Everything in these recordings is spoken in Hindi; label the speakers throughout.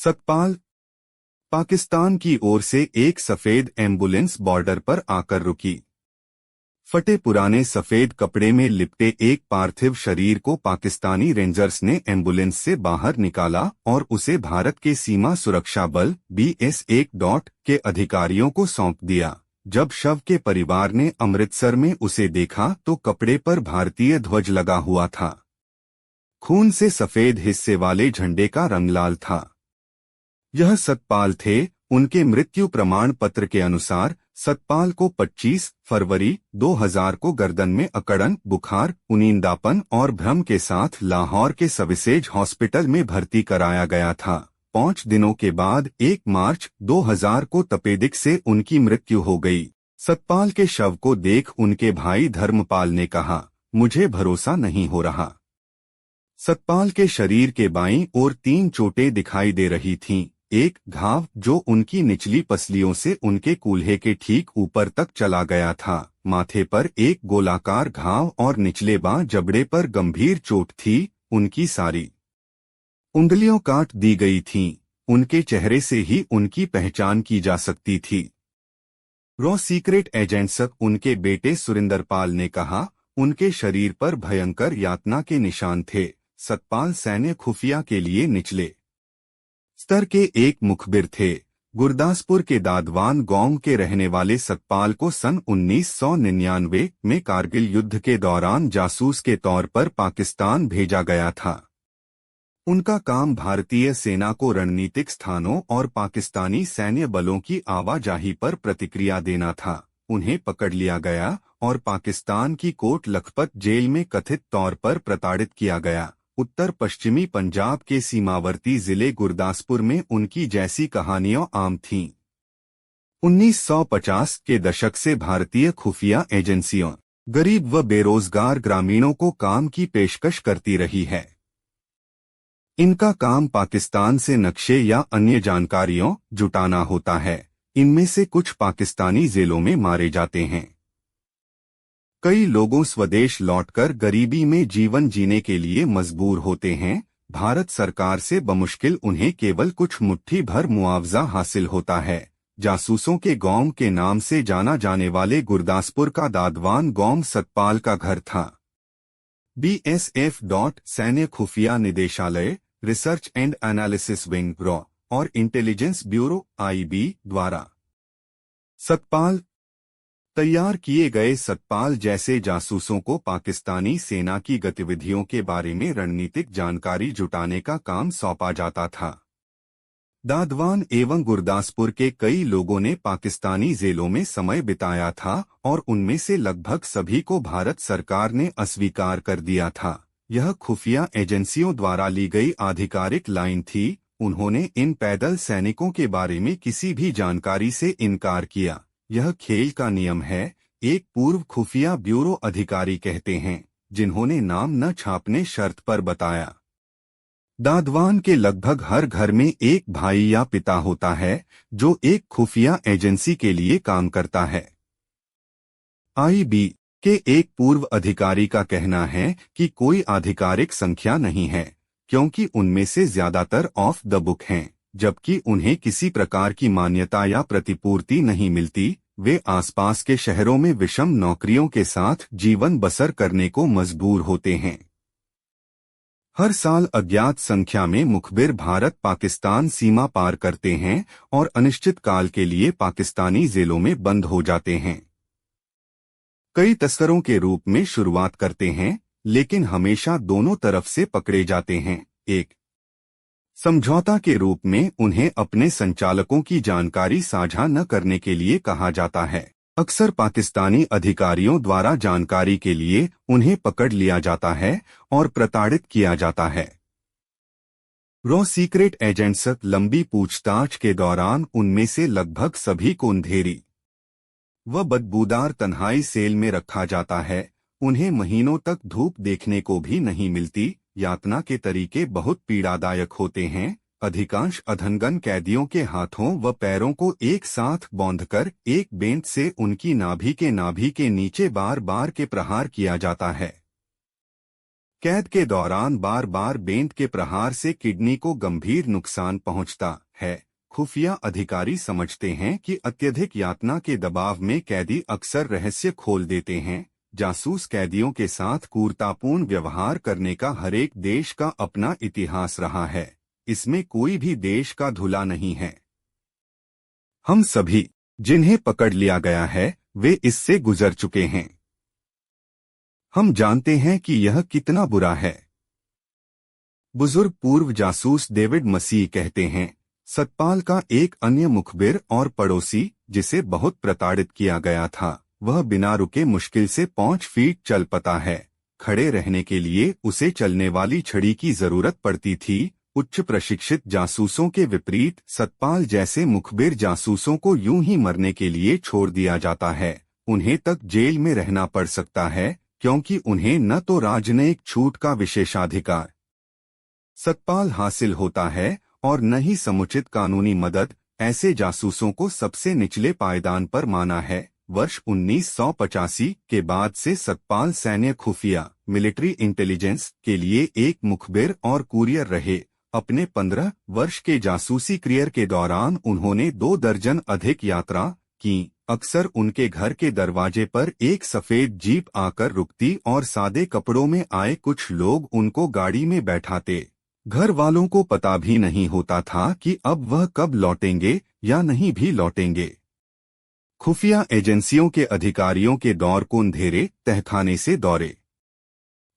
Speaker 1: सतपाल। पाकिस्तान की ओर से एक सफेद एम्बुलेंस बॉर्डर पर आकर रुकी। फटे पुराने सफेद कपड़े में लिपटे एक पार्थिव शरीर को पाकिस्तानी रेंजर्स ने एम्बुलेंस से बाहर निकाला और उसे भारत के सीमा सुरक्षा बल BS1 के अधिकारियों को सौंप दिया। जब शव के परिवार ने अमृतसर में उसे देखा तो कपड़े पर भारतीय ध्वज लगा हुआ था। खून से सफेद हिस्से वाले झंडे का रंग लाल था। यह सतपाल थे। उनके मृत्यु प्रमाण पत्र के अनुसार सतपाल को 25 फरवरी 2000 को गर्दन में अकड़न, बुखार, उनींदापन और भ्रम के साथ लाहौर के सविसेज हॉस्पिटल में भर्ती कराया गया था। 5 दिनों के बाद 1 मार्च 2000 को तपेदिक से उनकी मृत्यु हो गई। सतपाल के शव को देख उनके भाई धर्मपाल ने कहा, मुझे भरोसा नहीं हो रहा। सतपाल के शरीर के बाईं ओर 3 चोटें दिखाई दे रही थीं। एक घाव जो उनकी निचली पसलियों से उनके कूल्हे के ठीक ऊपर तक चला गया था। माथे पर एक गोलाकार घाव और निचले बाँ जबड़े पर गंभीर चोट थी। उनकी सारी उंगलियां काट दी गई थीं। उनके चेहरे से ही उनकी पहचान की जा सकती थी। रॉ सीक्रेट एजेंट्स उनके बेटे सुरिंदरपाल ने कहा, उनके शरीर पर भयंकर यातना के निशान थे। सतपाल सैन्य खुफिया के लिए निचले स्तर के एक मुखबिर थे। गुरदासपुर के दादवान गांव के रहने वाले सतपाल को सन 1999 में कारगिल युद्ध के दौरान जासूस के तौर पर पाकिस्तान भेजा गया था। उनका काम भारतीय सेना को रणनीतिक स्थानों और पाकिस्तानी सैन्य बलों की आवाजाही पर प्रतिक्रिया देना था। उन्हें पकड़ लिया गया और पाकिस्तान की कोट लखपत जेल में कथित तौर पर प्रताड़ित किया गया। उत्तर पश्चिमी पंजाब के सीमावर्ती जिले गुरदासपुर में उनकी जैसी कहानियां आम थीं। 1950 के दशक से भारतीय खुफिया एजेंसियां गरीब व बेरोजगार ग्रामीणों को काम की पेशकश करती रही है। इनका काम पाकिस्तान से नक्शे या अन्य जानकारियों जुटाना होता है। इनमें से कुछ पाकिस्तानी जेलों में मारे जाते हैं। कई लोगों स्वदेश लौटकर गरीबी में जीवन जीने के लिए मजबूर होते हैं। भारत सरकार से बमुश्किल उन्हें केवल कुछ मुट्ठी भर मुआवजा हासिल होता है। जासूसों के गांव के नाम से जाना जाने वाले गुरदासपुर का दादवान गांव सतपाल का घर था। BSF. सैन्य खुफिया निदेशालय, research and analysis wing raw और इंटेलिजेंस ब्यूरो IB द्वारा सतपाल तैयार किए गए। सतपाल जैसे जासूसों को पाकिस्तानी सेना की गतिविधियों के बारे में रणनीतिक जानकारी जुटाने का काम सौंपा जाता था। दादवान एवं गुरदासपुर के कई लोगों ने पाकिस्तानी जेलों में समय बिताया था और उनमें से लगभग सभी को भारत सरकार ने अस्वीकार कर दिया था। यह खुफिया एजेंसियों द्वारा ली गई आधिकारिक लाइन थी। उन्होंने इन पैदल सैनिकों के बारे में किसी भी जानकारी से इनकार किया। यह खेल का नियम है, एक पूर्व खुफिया ब्यूरो अधिकारी कहते हैं, जिन्होंने नाम न छापने शर्त पर बताया। दादवान के लगभग हर घर में एक भाई या पिता होता है जो एक खुफिया एजेंसी के लिए काम करता है। IB के एक पूर्व अधिकारी का कहना है कि कोई आधिकारिक संख्या नहीं है, क्योंकि उनमें से ज्यादातर ऑफ द बुक हैं। जबकि उन्हें किसी प्रकार की मान्यता या प्रतिपूर्ति नहीं मिलती। वे आसपास के शहरों में विषम नौकरियों के साथ जीवन बसर करने को मजबूर होते हैं। हर साल अज्ञात संख्या में मुखबिर भारत पाकिस्तान सीमा पार करते हैं और अनिश्चित काल के लिए पाकिस्तानी जेलों में बंद हो जाते हैं। कई तस्करों के रूप में शुरुआत करते हैं, लेकिन हमेशा दोनों तरफ से पकड़े जाते हैं। एक समझौता के रूप में उन्हें अपने संचालकों की जानकारी साझा न करने के लिए कहा जाता है। अक्सर पाकिस्तानी अधिकारियों द्वारा जानकारी के लिए उन्हें पकड़ लिया जाता है और प्रताड़ित किया जाता है। रॉ सीक्रेट एजेंट्स लंबी पूछताछ के दौरान उनमें से लगभग सभी को अंधेरी व बदबूदार तन्हाई सेल में रखा जाता है। उन्हें महीनों तक धूप देखने को भी नहीं मिलती। यातना के तरीके बहुत पीड़ादायक होते हैं। अधिकांश अधनगन कैदियों के हाथों व पैरों को एक साथ बांधकर एक बेंत से उनकी नाभि के नीचे बार बार के प्रहार किया जाता है। कैद के दौरान बार बार बेंत के प्रहार से किडनी को गंभीर नुकसान पहुंचता है। खुफिया अधिकारी समझते हैं कि अत्यधिक यातना के दबाव में कैदी अक्सर रहस्य खोल देते हैं। जासूस कैदियों के साथ क्रूरतापूर्ण व्यवहार करने का हरेक देश का अपना इतिहास रहा है। इसमें कोई भी देश का धुला नहीं है। हम सभी जिन्हें पकड़ लिया गया है वे इससे गुजर चुके हैं। हम जानते हैं कि यह कितना बुरा है। बुजुर्ग पूर्व जासूस डेविड मसीह कहते हैं, सतपाल का एक अन्य मुखबिर और पड़ोसी जिसे बहुत प्रताड़ित किया गया था, वह बिना रुके मुश्किल से 5 फीट चल पाता है। खड़े रहने के लिए उसे चलने वाली छड़ी की जरूरत पड़ती थी। उच्च प्रशिक्षित जासूसों के विपरीत सतपाल जैसे मुखबिर जासूसों को यूं ही मरने के लिए छोड़ दिया जाता है। उन्हें तक जेल में रहना पड़ सकता है क्योंकि उन्हें न तो राजनयिक छूट का विशेषाधिकार सतपाल हासिल होता है और न ही समुचित कानूनी मदद। ऐसे जासूसों को सबसे निचले पायदान पर माना है। वर्ष 1985 के बाद से सतपाल सैन्य खुफिया मिलिट्री इंटेलिजेंस के लिए एक मुखबिर और कुरियर रहे। अपने 15 वर्ष के जासूसी करियर के दौरान उन्होंने 2 दर्जन अधिक यात्रा की। अक्सर उनके घर के दरवाजे पर एक सफेद जीप आकर रुकती और सादे कपड़ों में आए कुछ लोग उनको गाड़ी में बैठाते। घर वालों को पता भी नहीं होता था कि अब वह कब लौटेंगे या नहीं भी लौटेंगे। खुफिया एजेंसियों के अधिकारियों के दौर को अंधेरे तहखाने से दौरे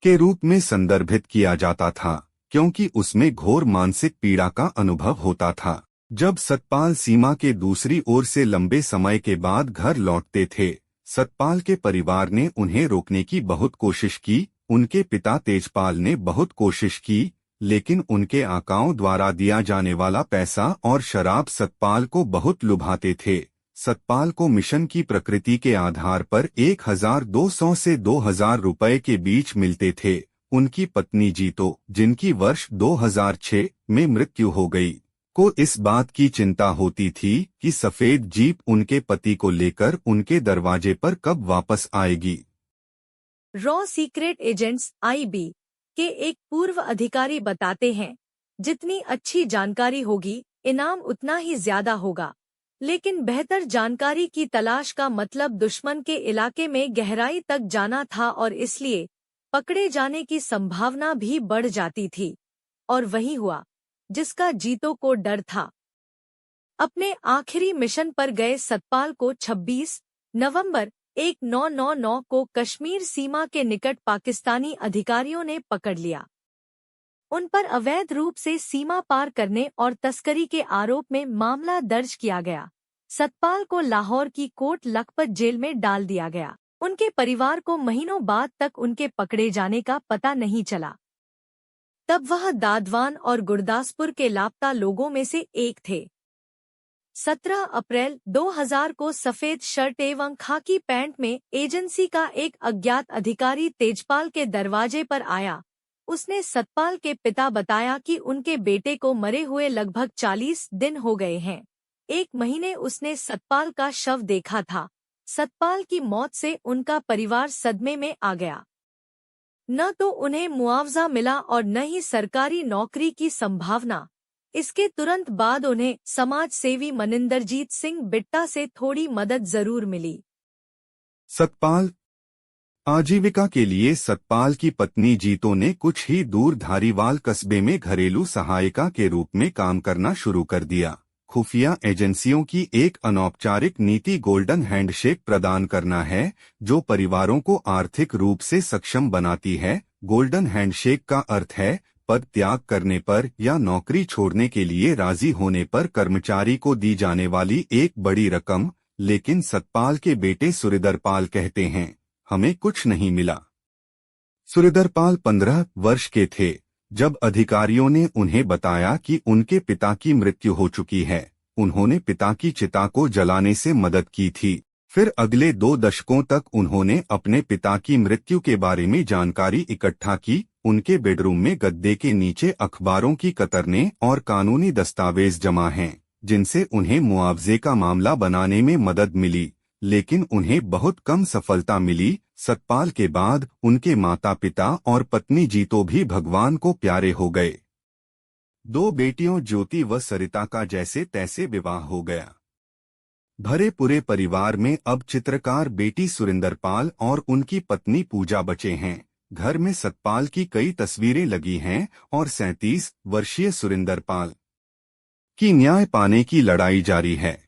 Speaker 1: के रूप में संदर्भित किया जाता था क्योंकि उसमें घोर मानसिक पीड़ा का अनुभव होता था। जब सतपाल सीमा के दूसरी ओर से लंबे समय के बाद घर लौटते थे, सतपाल के परिवार ने उन्हें रोकने की बहुत कोशिश की। उनके पिता तेजपाल ने बहुत कोशिश की, लेकिन उनके आकाओं द्वारा दिया जाने वाला पैसा और शराब सतपाल को बहुत लुभाते थे। सतपाल को मिशन की प्रकृति के आधार पर 1200 से 2000 रुपए के बीच मिलते थे। उनकी पत्नी जीतो, जिनकी वर्ष 2006 में मृत्यु हो गई, को इस बात की चिंता होती थी कि सफेद जीप उनके पति को लेकर उनके दरवाजे पर कब वापस आएगी।
Speaker 2: रॉ सीक्रेट एजेंट्स (IB) के एक पूर्व अधिकारी बताते हैं, जितनी अच्छी जानकारी होगी इनाम उतना ही ज्यादा होगा, लेकिन बेहतर जानकारी की तलाश का मतलब दुश्मन के इलाके में गहराई तक जाना था और इसलिए पकड़े जाने की संभावना भी बढ़ जाती थी। और वही हुआ जिसका जीतो को डर था। अपने आखिरी मिशन पर गए सतपाल को 26 नवंबर 1999 को कश्मीर सीमा के निकट पाकिस्तानी अधिकारियों ने पकड़ लिया। उन पर अवैध रूप से सीमा पार करने और तस्करी के आरोप में मामला दर्ज किया गया। सतपाल को लाहौर की कोट लखपत जेल में डाल दिया गया। उनके परिवार को महीनों बाद तक उनके पकड़े जाने का पता नहीं चला। तब वह दादवान और गुरदासपुर के लापता लोगों में से एक थे। 17 अप्रैल 2000 को सफेद शर्ट एवं खाकी पैंट में एजेंसी का एक अज्ञात अधिकारी तेजपाल के दरवाजे पर आया। उसने सतपाल के पिता बताया कि उनके बेटे को मरे हुए लगभग 40 दिन हो गए हैं। 1 महीने उसने सतपाल का शव देखा था। सतपाल की मौत से उनका परिवार सदमे में आ गया। न तो उन्हें मुआवजा मिला और न ही सरकारी नौकरी की संभावना। इसके तुरंत बाद उन्हें समाज सेवी मनिंदरजीत सिंह बिट्टा से थोड़ी मदद जरूर मिली।
Speaker 1: सतपाल आजीविका के लिए सतपाल की पत्नी जीतो ने कुछ ही दूर धारीवाल कस्बे में घरेलू सहायिका के रूप में काम करना शुरू कर दिया। खुफिया एजेंसियों की एक अनौपचारिक नीति गोल्डन हैंडशेक प्रदान करना है, जो परिवारों को आर्थिक रूप से सक्षम बनाती है। गोल्डन हैंडशेक का अर्थ है पद त्याग करने पर या नौकरी छोड़ने के लिए राजी होने पर कर्मचारी को दी जाने वाली एक बड़ी रकम। लेकिन सतपाल के बेटे सुरिंदरपाल कहते हैं, हमें कुछ नहीं मिला। सुरिंदरपाल 15 वर्ष के थे जब अधिकारियों ने उन्हें बताया कि उनके पिता की मृत्यु हो चुकी है। उन्होंने पिता की चिता को जलाने से मदद की थी। फिर अगले 2 दशकों तक उन्होंने अपने पिता की मृत्यु के बारे में जानकारी इकट्ठा की। उनके बेडरूम में गद्दे के नीचे अखबारों की कतरने और कानूनी दस्तावेज जमा हैं, जिनसे उन्हें मुआवजे का मामला बनाने में मदद मिली। लेकिन उन्हें बहुत कम सफलता मिली। सतपाल के बाद उनके माता पिता और पत्नी जीतो भी भगवान को प्यारे हो गए। 2 बेटियों ज्योति व सरिता का जैसे तैसे विवाह हो गया। भरे पूरे परिवार में अब चित्रकार बेटी सुरिंदरपाल और उनकी पत्नी पूजा बचे हैं। घर में सतपाल की कई तस्वीरें लगी हैं और 37 वर्षीय सुरिंदरपाल की न्याय पाने की लड़ाई जारी है।